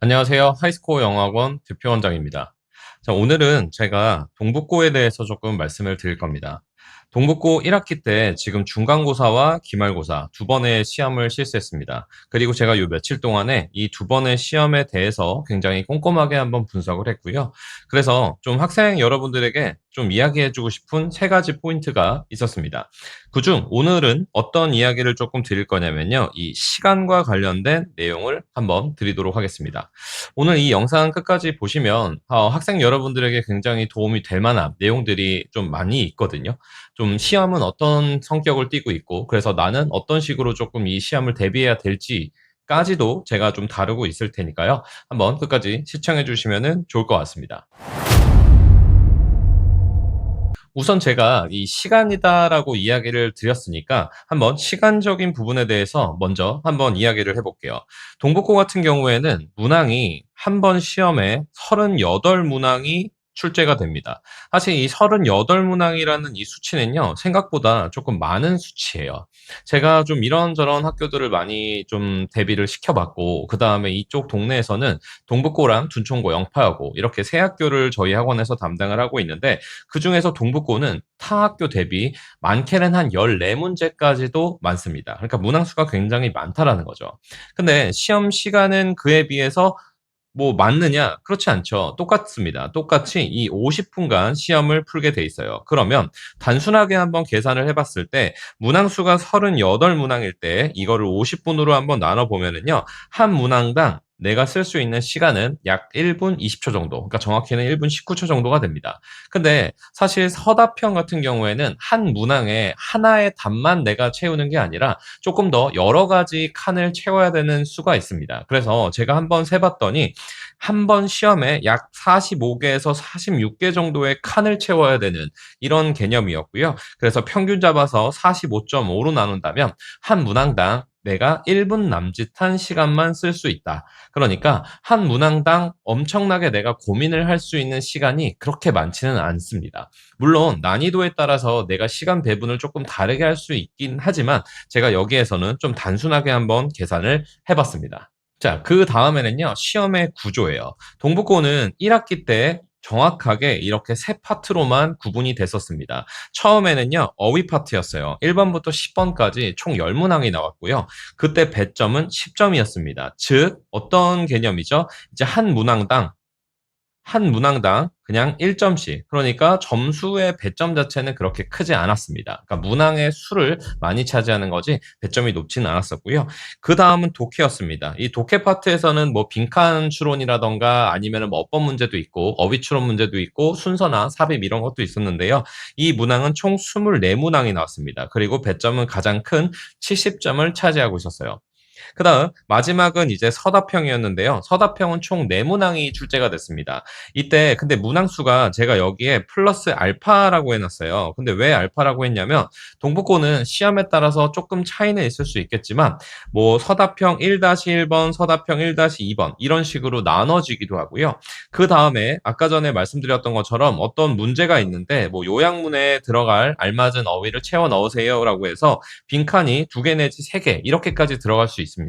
안녕하세요. 하이스코어 영어학원 대표원장입니다. 자, 오늘은 제가 동북고에 대해서 조금 말씀을 드릴 겁니다. 동북고 1학기 때 지금 중간고사와 기말고사 두 번의 시험을 실시했습니다. 그리고 제가 요 며칠 동안에 이 두 번의 시험에 대해서 굉장히 꼼꼼하게 한번 분석을 했고요. 그래서 좀 학생 여러분들에게 좀 이야기해주고 싶은 세 가지 포인트가 있었습니다. 그중 오늘은 어떤 이야기를 조금 드릴 거냐면요. 이 시간과 관련된 내용을 한번 드리도록 하겠습니다. 오늘 이 영상 끝까지 보시면 학생 여러분들에게 굉장히 도움이 될 만한 내용들이 좀 많이 있거든요. 좀 시험은 어떤 성격을 띠고 있고 그래서 나는 어떤 식으로 조금 이 시험을 대비해야 될지까지도 제가 좀 다루고 있을 테니까요. 한번 끝까지 시청해 주시면 좋을 것 같습니다. 우선 제가 이 시간이다라고 이야기를 드렸으니까 한번 시간적인 부분에 대해서 먼저 한번 이야기를 해볼게요. 동북고 같은 경우에는 문항이 한 번 시험에 38 문항이 출제가 됩니다. 사실 이 38 문항이라는 이 수치는요, 생각보다 조금 많은 수치예요. 제가 좀 이런저런 학교들을 많이 좀 대비를 시켜봤고, 그 다음에 이쪽 동네에서는 동북고랑 둔촌고, 영파여고 이렇게 세 학교를 저희 학원에서 담당을 하고 있는데, 그중에서 동북고는 타 학교 대비 많게는 한 14문제까지도 많습니다. 그러니까 문항수가 굉장히 많다라는 거죠. 근데 시험 시간은 그에 비해서 뭐 맞느냐? 그렇지 않죠. 똑같습니다. 똑같이 이 50분간 시험을 풀게 돼 있어요. 그러면 단순하게 한번 계산을 해봤을 때 문항수가 38 문항일 때 이거를 50분으로 한번 나눠 보면은요. 한 문항당 내가 쓸 수 있는 시간은 약 1분 20초 정도. 그러니까 정확히는 1분 19초 정도가 됩니다. 근데 사실 서답형 같은 경우에는 한 문항에 하나의 답만 내가 채우는 게 아니라 조금 더 여러 가지 칸을 채워야 되는 수가 있습니다. 그래서 제가 한번 세봤더니 한 번 시험에 약 45개에서 46개 정도의 칸을 채워야 되는 이런 개념이었고요. 그래서 평균 잡아서 45.5로 나눈다면 한 문항당 내가 1분 남짓한 시간만 쓸 수 있다. 그러니까 한 문항당 엄청나게 내가 고민을 할 수 있는 시간이 그렇게 많지는 않습니다. 물론 난이도에 따라서 내가 시간 배분을 조금 다르게 할 수 있긴 하지만 제가 여기에서는 좀 단순하게 한번 계산을 해봤습니다. 자, 그 다음에는요, 시험의 구조예요. 동북고는 1학기 때 정확하게 이렇게 세 파트로만 구분이 됐었습니다. 처음에는요, 어휘 파트였어요. 1번부터 10번까지 총 10문항이 나왔고요. 그때 배점은 10점이었습니다. 즉, 어떤 개념이죠? 이제 한 문항당 그냥 1점씩. 그러니까 점수의 배점 자체는 그렇게 크지 않았습니다. 그러니까 문항의 수를 많이 차지하는 거지 배점이 높지는 않았었고요. 그 다음은 독해였습니다. 이 독해 파트에서는 뭐 빈칸 추론이라던가 아니면은 뭐 어법 문제도 있고 어휘 추론 문제도 있고 순서나 삽입 이런 것도 있었는데요. 이 문항은 총 24문항이 나왔습니다. 그리고 배점은 가장 큰 70점을 차지하고 있었어요. 그다음 마지막은 이제 서답형이었는데요. 서답형은 총 4문항이 출제가 됐습니다. 이때 근데 문항수가 제가 여기에 플러스 알파라고 해놨어요. 근데 왜 알파라고 했냐면 동북고는 시험에 따라서 조금 차이는 있을 수 있겠지만 뭐 서답형 1-1번, 서답형 1-2번 이런 식으로 나눠지기도 하고요. 그 다음에 아까 전에 말씀드렸던 것처럼 어떤 문제가 있는데 뭐 요약문에 들어갈 알맞은 어휘를 채워 넣으세요라고 해서 빈칸이 2개 내지 3개 이렇게까지 들어갈 수 있습니다.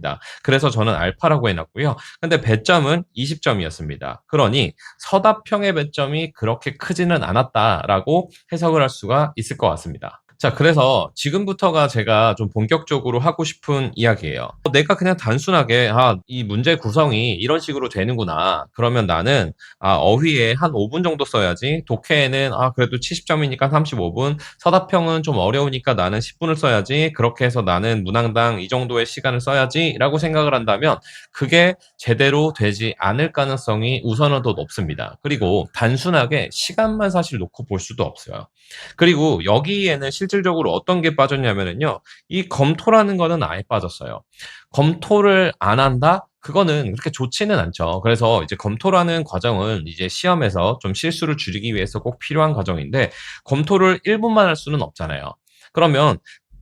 그래서 저는 알파라고 해놨고요. 근데 배점은 20점이었습니다. 그러니 서답형의 배점이 그렇게 크지는 않았다라고 해석을 할 수가 있을 것 같습니다. 자, 그래서 지금부터가 제가 좀 본격적으로 하고 싶은 이야기예요. 내가 그냥 단순하게, 이 문제 구성이 이런 식으로 되는구나. 그러면 나는, 어휘에 한 5분 정도 써야지. 독해에는, 그래도 70점이니까 35분. 서답형은 좀 어려우니까 나는 10분을 써야지. 그렇게 해서 나는 문항당 이 정도의 시간을 써야지. 라고 생각을 한다면, 그게 제대로 되지 않을 가능성이 우선은 더 높습니다. 그리고 단순하게 시간만 사실 놓고 볼 수도 없어요. 그리고 여기에는 실질적으로 어떤 게 빠졌냐면은요. 이 검토라는 거는 아예 빠졌어요. 검토를 안 한다? 그거는 그렇게 좋지는 않죠. 그래서 이제 검토라는 과정은 이제 시험에서 좀 실수를 줄이기 위해서 꼭 필요한 과정인데 검토를 1분만 할 수는 없잖아요. 그러면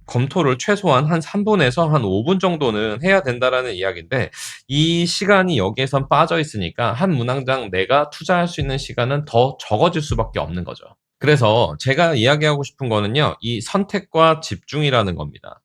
검토를 최소한 한 3분에서 한 5분 정도는 해야 된다라는 이야기인데 이 시간이 여기에선 빠져 있으니까 한 문항당 내가 투자할 수 있는 시간은 더 적어질 수밖에 없는 거죠. 그래서 제가 이야기하고 싶은 거는요. 이 선택과 집중이라는 겁니다.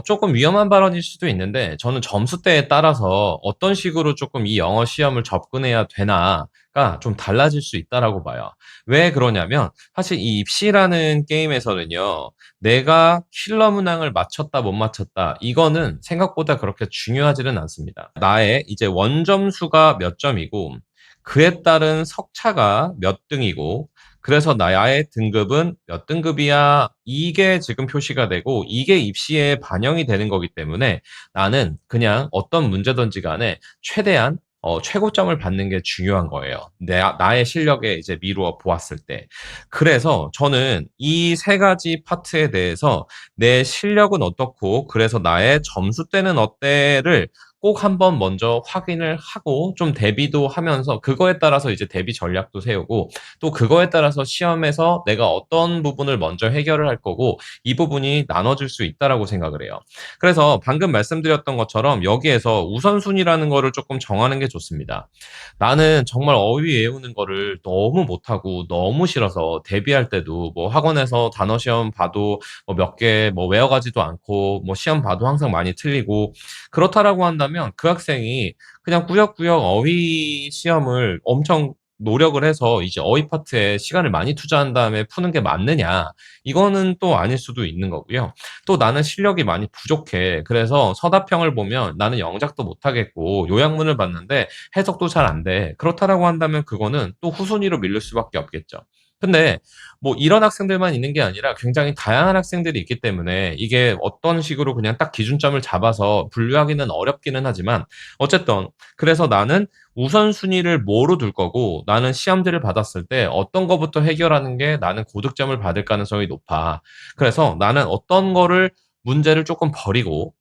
조금 위험한 발언일 수도 있는데 저는 점수대에 따라서 어떤 식으로 조금 이 영어 시험을 접근해야 되나가 좀 달라질 수 있다라고 봐요. 왜 그러냐면 사실 이 입시라는 게임에서는요. 내가 킬러 문항을 맞췄다 못 맞췄다 이거는 생각보다 그렇게 중요하지는 않습니다. 나의 이제 원점수가 몇 점이고 그에 따른 석차가 몇 등이고 그래서 나의 등급은 몇 등급이야. 이게 지금 표시가 되고 이게 입시에 반영이 되는 거기 때문에 나는 그냥 어떤 문제든지 간에 최대한 최고점을 받는 게 중요한 거예요. 나의 실력에 이제 미루어 보았을 때. 그래서 저는 이 세 가지 파트에 대해서 내 실력은 어떻고, 그래서 나의 점수대는 어때를 꼭 한번 먼저 확인을 하고 좀 대비도 하면서 그거에 따라서 이제 대비 전략도 세우고 또 그거에 따라서 시험에서 내가 어떤 부분을 먼저 해결을 할 거고 이 부분이 나눠질 수 있다라고 생각을 해요. 그래서 방금 말씀드렸던 것처럼 여기에서 우선순위라는 거를 조금 정하는 게 좋습니다. 나는 정말 어휘 외우는 거를 너무 못하고 너무 싫어서 데뷔할 때도 뭐 학원에서 단어 시험 봐도 뭐 몇 개 뭐 외워가지도 않고 뭐 시험 봐도 항상 많이 틀리고 그렇다라고 한다면 그 학생이 그냥 꾸역꾸역 어휘 시험을 엄청 노력을 해서 이제 어휘 파트에 시간을 많이 투자한 다음에 푸는 게 맞느냐? 이거는 또 아닐 수도 있는 거고요. 또 나는 실력이 많이 부족해. 그래서 서답형을 보면 나는 영작도 못하겠고 요약문을 봤는데 해석도 잘 안 돼. 그렇다라고 한다면 그거는 또 후순위로 밀릴 수밖에 없겠죠. 근데 뭐 이런 학생들만 있는 게 아니라 굉장히 다양한 학생들이 있기 때문에 이게 어떤 식으로 그냥 딱 기준점을 잡아서 분류하기는 어렵기는 하지만 어쨌든 그래서 나는 우선순위를 뭐로 둘 거고 나는 시험지를 받았을 때 어떤 거부터 해결하는 게 나는 고득점을 받을 가능성이 높아. 그래서 나는 어떤 거를 문제를 조금 버리고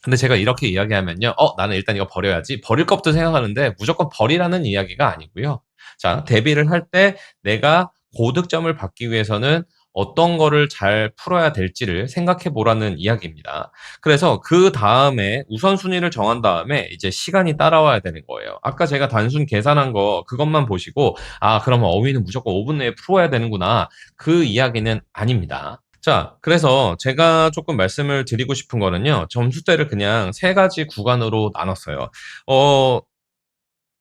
근데 제가 이렇게 이야기하면요. 나는 일단 이거 버려야지. 버릴 것부터 생각하는데 무조건 버리라는 이야기가 아니고요. 자, 대비를 할 때 내가 고득점을 받기 위해서는 어떤 거를 잘 풀어야 될지를 생각해 보라는 이야기입니다. 그래서 그 다음에 우선순위를 정한 다음에 이제 시간이 따라와야 되는 거예요. 아까 제가 단순 계산한 거 그것만 보시고 그러면 어휘는 무조건 5분 내에 풀어야 되는구나. 그 이야기는 아닙니다. 자, 그래서 제가 조금 말씀을 드리고 싶은 거는요. 점수대를 그냥 세 가지 구간으로 나눴어요. 어,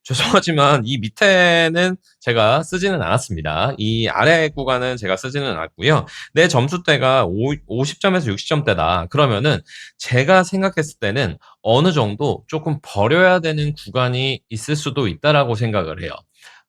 죄송하지만 이 밑에는 제가 쓰지는 않았습니다. 이 아래 구간은 제가 쓰지는 않았고요. 내 점수대가 50점에서 60점대다. 그러면은 제가 생각했을 때는 어느 정도 조금 버려야 되는 구간이 있을 수도 있다라고 생각을 해요.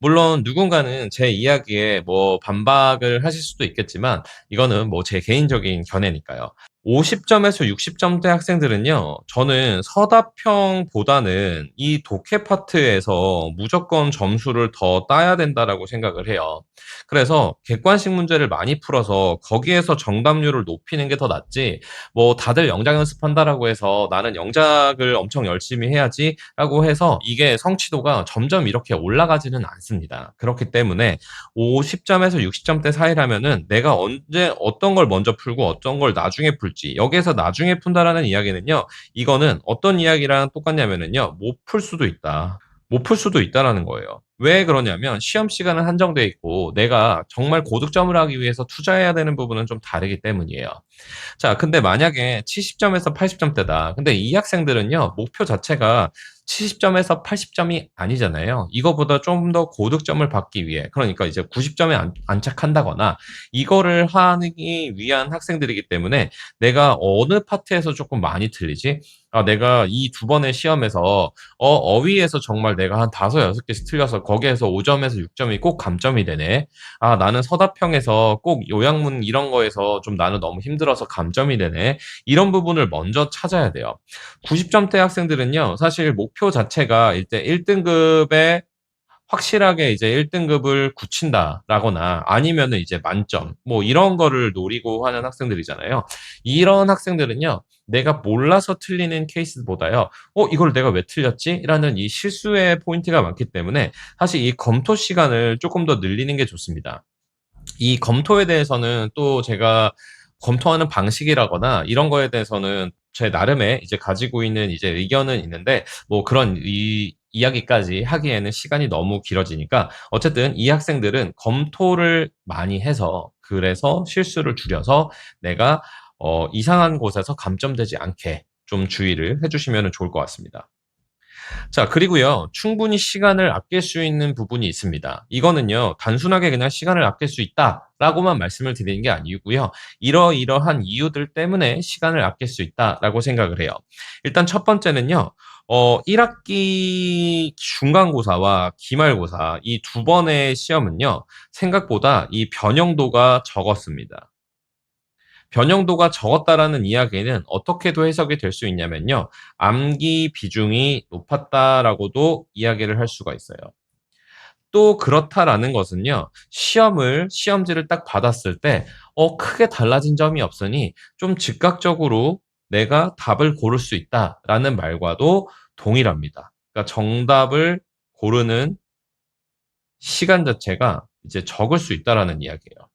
물론 누군가는 제 이야기에 뭐 반박을 하실 수도 있겠지만 이거는 뭐 제 개인적인 견해니까요. 50점에서 60점대 학생들은요, 저는 서답형보다는 이 독해 파트에서 무조건 점수를 더 따야 된다라고 생각을 해요. 그래서 객관식 문제를 많이 풀어서 거기에서 정답률을 높이는 게 더 낫지, 뭐 다들 영작 연습한다라고 해서 나는 영작을 엄청 열심히 해야지라고 해서 이게 성취도가 점점 이렇게 올라가지는 않습니다. 그렇기 때문에 50점에서 60점대 사이라면은 내가 언제 어떤 걸 먼저 풀고 어떤 걸 나중에 풀지 여기에서 나중에 푼다라는 이야기는요. 이거는 어떤 이야기랑 똑같냐면은요. 못 풀 수도 있다. 못 풀 수도 있다라는 거예요. 왜 그러냐면 시험 시간은 한정돼 있고 내가 정말 고득점을 하기 위해서 투자해야 되는 부분은 좀 다르기 때문이에요. 자, 근데 만약에 70점에서 80점대다. 근데 이 학생들은요, 목표 자체가 70점에서 80점이 아니잖아요. 이거보다 좀 더 고득점을 받기 위해, 그러니까 이제 90점에 안착한다거나, 이거를 하기 위한 학생들이기 때문에 내가 어느 파트에서 조금 많이 틀리지? 내가 이 두 번의 시험에서 어휘에서 정말 내가 한 다섯, 여섯 개씩 틀려서 거기에서 5점에서 6점이 꼭 감점이 되네. 나는 서답형에서 꼭 요약문 이런 거에서 좀 나는 너무 힘들어서 감점이 되네. 이런 부분을 먼저 찾아야 돼요. 90점대 학생들은요, 사실 목표 자체가 일단 1등급에 확실하게 이제 1등급을 굳힌다라거나 아니면은 이제 만점 뭐 이런 거를 노리고 하는 학생들이잖아요. 이런 학생들은요. 내가 몰라서 틀리는 케이스보다요. 이걸 내가 왜 틀렸지? 라는 이 실수의 포인트가 많기 때문에 사실 이 검토 시간을 조금 더 늘리는 게 좋습니다. 이 검토에 대해서는 또 제가 검토하는 방식이라거나 이런 거에 대해서는 제 나름의 이제 가지고 있는 이제 의견은 있는데 뭐 그런 이야기까지 하기에는 시간이 너무 길어지니까 어쨌든 이 학생들은 검토를 많이 해서 그래서 실수를 줄여서 내가 이상한 곳에서 감점되지 않게 좀 주의를 해주시면 좋을 것 같습니다. 자, 그리고요, 충분히 시간을 아낄 수 있는 부분이 있습니다. 이거는요, 단순하게 그냥 시간을 아낄 수 있다라고만 말씀을 드리는 게 아니고요, 이러이러한 이유들 때문에 시간을 아낄 수 있다라고 생각을 해요. 일단 첫 번째는요, 1학기 중간고사와 기말고사 이 두 번의 시험은요, 생각보다 이 변형도가 적었습니다. 변형도가 적었다라는 이야기는 어떻게도 해석이 될 수 있냐면요. 암기 비중이 높았다라고도 이야기를 할 수가 있어요. 또 그렇다라는 것은요. 시험지를 딱 받았을 때 크게 달라진 점이 없으니 좀 즉각적으로 내가 답을 고를 수 있다라는 말과도 동일합니다. 그러니까 정답을 고르는 시간 자체가 이제 적을 수 있다라는 이야기예요.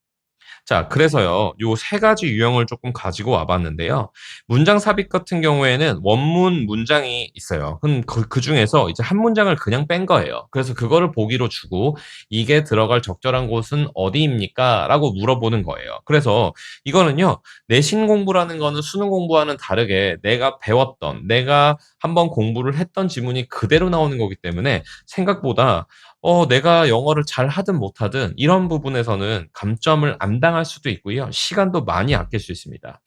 자, 그래서요, 요 세 가지 유형을 조금 가지고 와봤는데요. 문장 삽입 같은 경우에는 원문 문장이 있어요. 그럼 그 중에서 이제 한 문장을 그냥 뺀 거예요. 그래서 그거를 보기로 주고, 이게 들어갈 적절한 곳은 어디입니까? 라고 물어보는 거예요. 그래서 이거는요, 내신 공부라는 거는 수능 공부와는 다르게 내가 한번 공부를 했던 지문이 그대로 나오는 거기 때문에 생각보다 내가 영어를 잘 하든 못하든 이런 부분에서는 감점을 안 당할 수도 있고요. 시간도 많이 아낄 수 있습니다.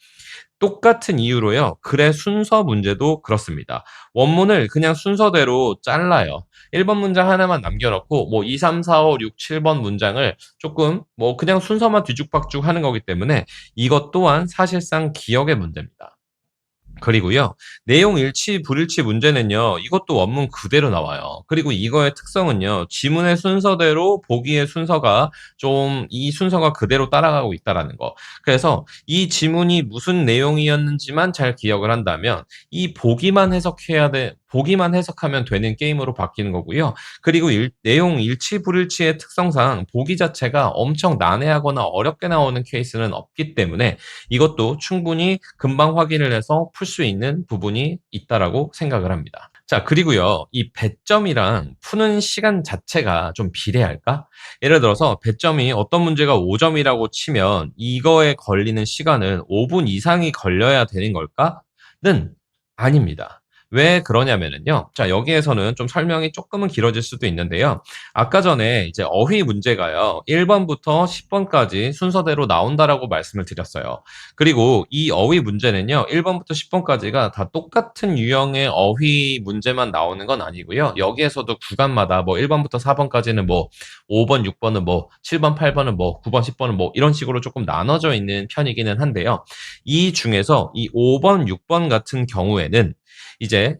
똑같은 이유로요. 글의 순서 문제도 그렇습니다. 원문을 그냥 순서대로 잘라요. 1번 문장 하나만 남겨놓고 뭐 2, 3, 4, 5, 6, 7번 문장을 조금 뭐 그냥 순서만 뒤죽박죽 하는 거기 때문에 이것 또한 사실상 기억의 문제입니다. 그리고요. 내용 일치, 불일치 문제는요. 이것도 원문 그대로 나와요. 그리고 이거의 특성은요. 지문의 순서대로 보기의 순서가 좀 이 순서가 그대로 따라가고 있다라는 거. 그래서 이 지문이 무슨 내용이었는지만 잘 기억을 한다면 이 보기만 해석하면 되는 게임으로 바뀌는 거고요. 그리고 내용 일치, 불일치의 특성상 보기 자체가 엄청 난해하거나 어렵게 나오는 케이스는 없기 때문에 이것도 충분히 금방 확인을 해서 풀 수 있는 부분이 있다라고 생각을 합니다. 자, 그리고요, 이 배점이랑 푸는 시간 자체가 좀 비례할까? 예를 들어서 배점이 어떤 문제가 5점이라고 치면 이거에 걸리는 시간은 5분 이상이 걸려야 되는 걸까?는 아닙니다. 왜 그러냐면은요. 자, 여기에서는 좀 설명이 조금은 길어질 수도 있는데요. 아까 전에 이제 어휘 문제가요. 1번부터 10번까지 순서대로 나온다라고 말씀을 드렸어요. 그리고 이 어휘 문제는요. 1번부터 10번까지가 다 똑같은 유형의 어휘 문제만 나오는 건 아니고요. 여기에서도 구간마다 뭐 1번부터 4번까지는 뭐 5번, 6번은 뭐 7번, 8번은 뭐 9번, 10번은 뭐 이런 식으로 조금 나눠져 있는 편이기는 한데요. 이 중에서 이 5번, 6번 같은 경우에는 이제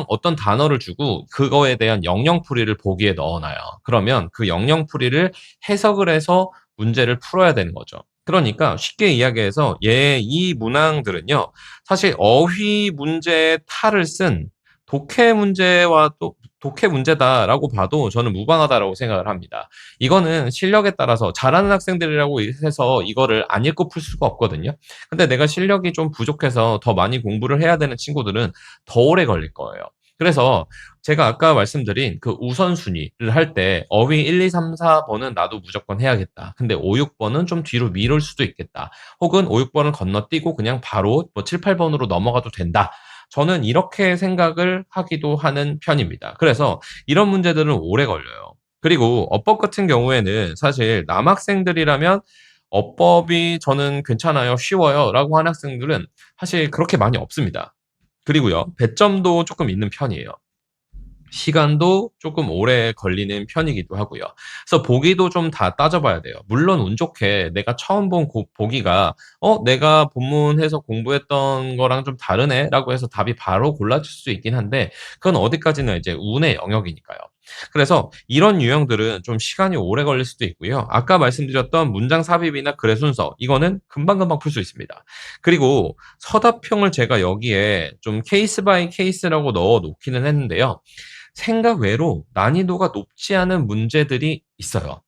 어떤 단어를 주고 그거에 대한 영영풀이를 보기에 넣어놔요. 그러면 그 영영풀이를 해석을 해서 문제를 풀어야 되는 거죠. 그러니까 쉽게 이야기해서 이 문항들은요. 사실 어휘 문제의 탈을 쓴 독해 문제와 또 독해 문제다라고 봐도 저는 무방하다라고 생각을 합니다. 이거는 실력에 따라서 잘하는 학생들이라고 해서 이거를 안 읽고 풀 수가 없거든요. 근데 내가 실력이 좀 부족해서 더 많이 공부를 해야 되는 친구들은 더 오래 걸릴 거예요. 그래서 제가 아까 말씀드린 그 우선순위를 할 때 어휘 1, 2, 3, 4번은 나도 무조건 해야겠다. 근데 5, 6번은 좀 뒤로 미룰 수도 있겠다. 혹은 5, 6번은 건너뛰고 그냥 바로 뭐 7, 8번으로 넘어가도 된다. 저는 이렇게 생각을 하기도 하는 편입니다. 그래서 이런 문제들은 오래 걸려요. 그리고 어법 같은 경우에는 사실 남학생들이라면 어법이 저는 괜찮아요, 쉬워요 라고 하는 학생들은 사실 그렇게 많이 없습니다. 그리고요, 배점도 조금 있는 편이에요. 시간도 조금 오래 걸리는 편이기도 하고요. 그래서 보기도 좀 다 따져봐야 돼요. 물론 운 좋게 내가 처음 본 보기가 내가 본문에서 공부했던 거랑 좀 다르네라고 해서 답이 바로 골라질 수 있긴 한데 그건 어디까지는 이제 운의 영역이니까요. 그래서 이런 유형들은 좀 시간이 오래 걸릴 수도 있고요. 아까 말씀드렸던 문장 삽입이나 글의 순서 이거는 금방금방 풀 수 있습니다. 그리고 서답형을 제가 여기에 좀 케이스 바이 케이스라고 넣어 놓기는 했는데요. 생각 외로 난이도가 높지 않은 문제들이 있어요.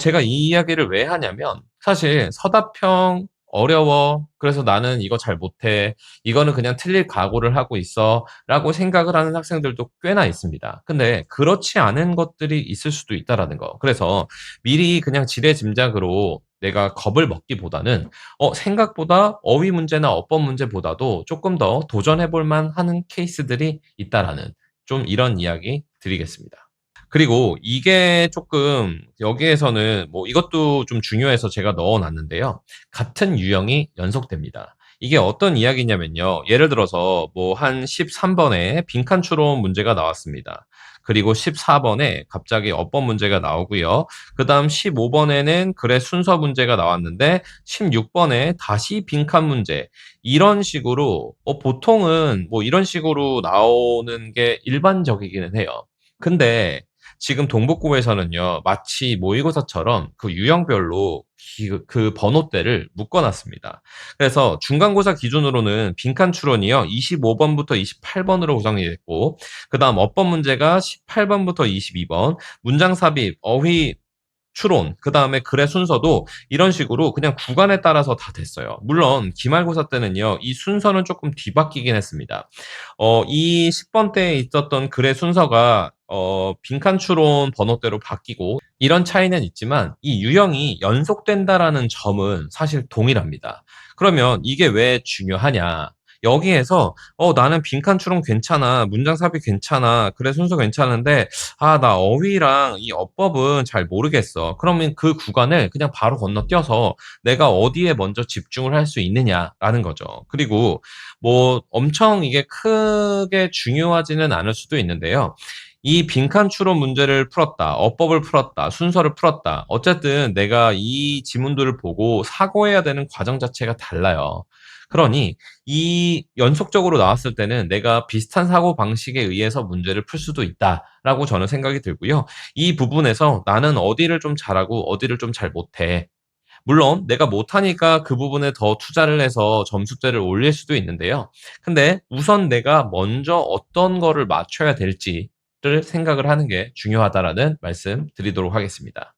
제가 이 이야기를 왜 하냐면 사실 서답형 어려워. 그래서 나는 이거 잘 못해. 이거는 그냥 틀릴 각오를 하고 있어. 라고 생각을 하는 학생들도 꽤나 있습니다. 근데 그렇지 않은 것들이 있을 수도 있다라는 거. 그래서 미리 그냥 지레짐작으로 내가 겁을 먹기보다는 생각보다 어휘 문제나 어법 문제보다도 조금 더 도전해 볼 만하는 케이스들이 있다라는 좀 이런 이야기 드리겠습니다. 그리고 이게 조금 여기에서는 뭐 이것도 좀 중요해서 제가 넣어 놨는데요. 같은 유형이 연속됩니다. 이게 어떤 이야기냐면요. 예를 들어서 뭐 한 13번에 빈칸 추론 문제가 나왔습니다. 그리고 14번에 갑자기 어법 문제가 나오고요. 그다음 15번에는 글의 순서 문제가 나왔는데 16번에 다시 빈칸 문제. 이런 식으로 보통은 뭐 이런 식으로 나오는 게 일반적이기는 해요. 근데 지금 동북고에서는요, 마치 모의고사처럼 그 유형별로 그 번호대를 묶어놨습니다. 그래서 중간고사 기준으로는 빈칸 추론이요, 25번부터 28번으로 구성이 됐고, 그 다음 어법 문제가 18번부터 22번, 문장 삽입, 어휘, 추론, 그 다음에 글의 순서도 이런 식으로 그냥 구간에 따라서 다 됐어요. 물론 기말고사 때는요, 이 순서는 조금 뒤바뀌긴 했습니다. 이 10번 때에 있었던 글의 순서가 빈칸 추론 번호대로 바뀌고 이런 차이는 있지만 이 유형이 연속된다라는 점은 사실 동일합니다. 그러면 이게 왜 중요하냐? 여기에서 나는 빈칸 추론 괜찮아, 문장 삽입 괜찮아, 글의 순서 괜찮은데 나 어휘랑 이 어법은 잘 모르겠어. 그러면 그 구간을 그냥 바로 건너뛰어서 내가 어디에 먼저 집중을 할 수 있느냐라는 거죠. 그리고 뭐 엄청 이게 크게 중요하지는 않을 수도 있는데요. 이 빈칸 추론 문제를 풀었다, 어법을 풀었다, 순서를 풀었다. 어쨌든 내가 이 지문들을 보고 사고해야 되는 과정 자체가 달라요. 그러니 이 연속적으로 나왔을 때는 내가 비슷한 사고 방식에 의해서 문제를 풀 수도 있다라고 저는 생각이 들고요. 이 부분에서 나는 어디를 좀 잘하고 어디를 좀 잘 못해. 물론 내가 못하니까 그 부분에 더 투자를 해서 점수대를 올릴 수도 있는데요. 근데 우선 내가 먼저 어떤 거를 맞춰야 될지를 생각을 하는 게 중요하다라는 말씀 드리도록 하겠습니다.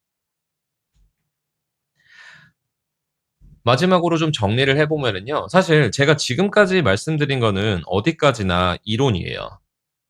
마지막으로 좀 정리를 해보면은요. 사실 제가 지금까지 말씀드린 거는 어디까지나 이론이에요.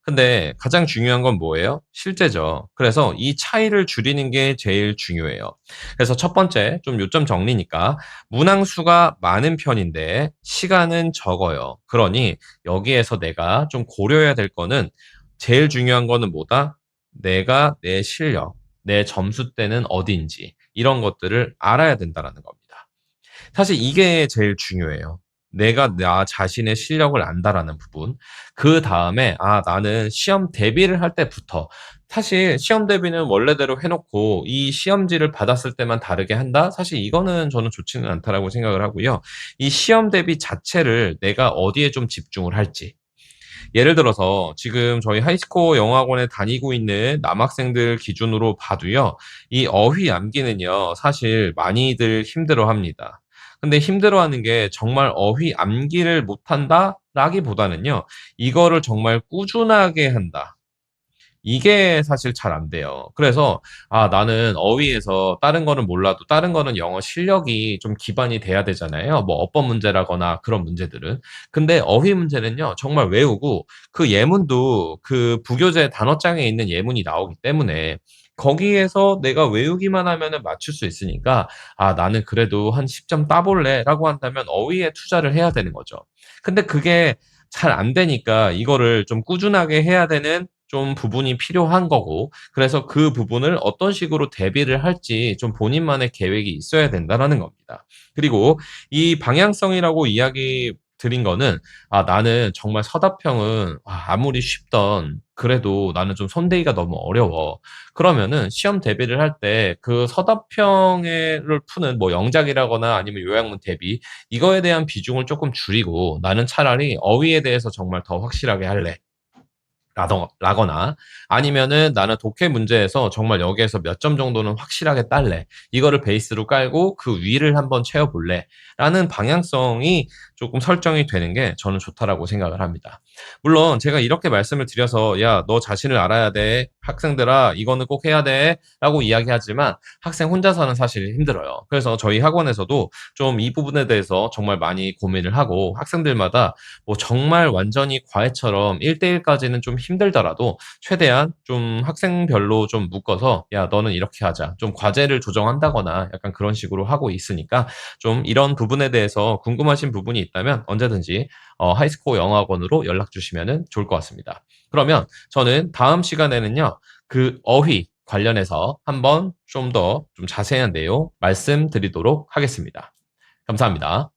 근데 가장 중요한 건 뭐예요? 실제죠. 그래서 이 차이를 줄이는 게 제일 중요해요. 그래서 첫 번째, 좀 요점 정리니까 문항수가 많은 편인데 시간은 적어요. 그러니 여기에서 내가 좀 고려해야 될 거는 제일 중요한 거는 뭐다? 내가 내 실력, 내 점수대는 어디인지 이런 것들을 알아야 된다는 겁니다. 사실 이게 제일 중요해요. 내가 나 자신의 실력을 안다라는 부분. 그 다음에, 나는 시험 대비를 할 때부터, 사실 시험 대비는 원래대로 해놓고 이 시험지를 받았을 때만 다르게 한다? 사실 이거는 저는 좋지는 않다라고 생각을 하고요. 이 시험 대비 자체를 내가 어디에 좀 집중을 할지. 예를 들어서 지금 저희 하이스코어 영어학원에 다니고 있는 남학생들 기준으로 봐도요. 이 어휘 암기는요. 사실 많이들 힘들어합니다. 근데 힘들어하는 게 정말 어휘 암기를 못한다라기보다는요. 이거를 정말 꾸준하게 한다. 이게 사실 잘 안 돼요. 그래서 나는 어휘에서 다른 거는 몰라도 다른 거는 영어 실력이 좀 기반이 돼야 되잖아요. 뭐 어법 문제라거나 그런 문제들은. 근데 어휘 문제는요. 정말 외우고 그 예문도 그 부교재 단어장에 있는 예문이 나오기 때문에 거기에서 내가 외우기만 하면은 맞출 수 있으니까 나는 그래도 한 10점 따볼래라고 한다면 어휘에 투자를 해야 되는 거죠. 근데 그게 잘 안 되니까 이거를 좀 꾸준하게 해야 되는 좀 부분이 필요한 거고, 그래서 그 부분을 어떤 식으로 대비를 할지 좀 본인만의 계획이 있어야 된다라는 겁니다. 그리고 이 방향성이라고 이야기 드린 거는, 나는 정말 서답형은 아무리 쉽던 그래도 나는 좀 손대기가 너무 어려워. 그러면은 시험 대비를 할 때 그 서답형을 푸는 뭐 영작이라거나 아니면 요약문 대비 이거에 대한 비중을 조금 줄이고 나는 차라리 어휘에 대해서 정말 더 확실하게 할래. 라거나 아니면은 나는 독해 문제에서 정말 여기에서 몇 점 정도는 확실하게 딸래. 이거를 베이스로 깔고 그 위를 한번 채워볼래. 라는 방향성이 조금 설정이 되는 게 저는 좋다라고 생각을 합니다. 물론 제가 이렇게 말씀을 드려서 야, 너 자신을 알아야 돼. 학생들아 이거는 꼭 해야 돼.'라고 이야기하지만 학생 혼자서는 사실 힘들어요. 그래서 저희 학원에서도 좀 이 부분에 대해서 정말 많이 고민을 하고 학생들마다 뭐 정말 완전히 과외처럼 1대1 까지는 좀 힘들더라도 최대한 좀 학생별로 좀 묶어서 "야 너는 이렇게 하자." 좀 과제를 조정한다거나 약간 그런 식으로 하고 있으니까 좀 이런 부분에 대해서 궁금하신 부분이 있다면 언제든지 하이스코어 영어학원으로 연락 주시면은 좋을 것 같습니다. 그러면 저는 다음 시간에는요. 그 어휘 관련해서 한번 좀 더 좀 자세한 내용 말씀드리도록 하겠습니다. 감사합니다.